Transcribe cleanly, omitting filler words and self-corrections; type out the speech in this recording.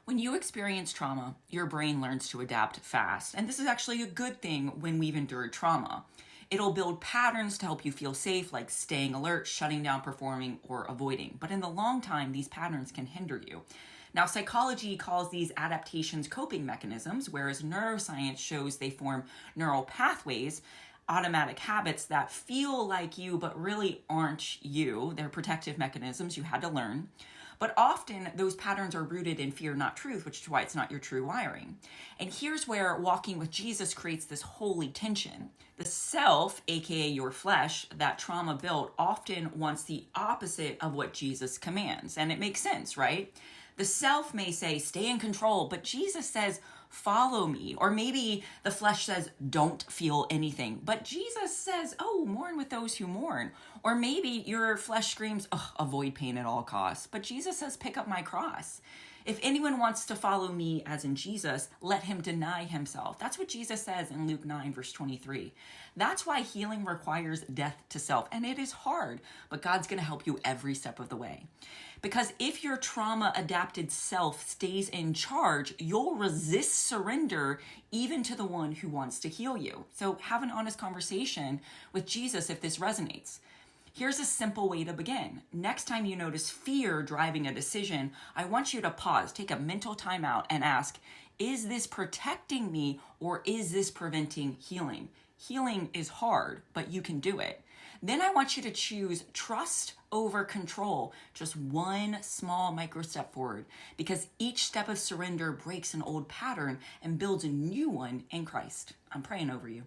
When you experience trauma, your brain learns to adapt fast. And this is actually a good thing when we've endured trauma. It'll build patterns to help you feel safe, like staying alert, shutting down performing, or avoiding. But in the long time, these patterns can hinder you. Now, psychology calls these adaptations coping mechanisms, whereas neuroscience shows they form neural pathways, automatic habits that feel like you but really aren't you. They're protective mechanisms you had to learn. But often those patterns are rooted in fear, not truth, which is why it's not your true wiring. And here's where walking with Jesus creates this holy tension. The self, aka your flesh, that trauma built often wants the opposite of what Jesus commands. And it makes sense, right? The self may say, stay in control, but Jesus says, follow me. Or maybe the flesh says, don't feel anything. But Jesus says, oh, mourn with those who mourn. Or maybe your flesh screams, oh, avoid pain at all costs. But Jesus says, pick up my cross. If anyone wants to follow me, as in Jesus, let him deny himself. That's what Jesus says in Luke 9, verse 23. That's why healing requires death to self. And it is hard, but God's going to help you every step of the way. Because if your trauma-adapted self stays in charge, you'll resist surrender even to the one who wants to heal you. So have an honest conversation with Jesus if this resonates. Here's a simple way to begin. Next time you notice fear driving a decision, I want you to pause, take a mental timeout and ask, is this protecting me or is this preventing healing? Healing is hard, but you can do it. Then I want you to choose trust over control, just one small micro step forward, because each step of surrender breaks an old pattern and builds a new one in Christ. I'm praying over you.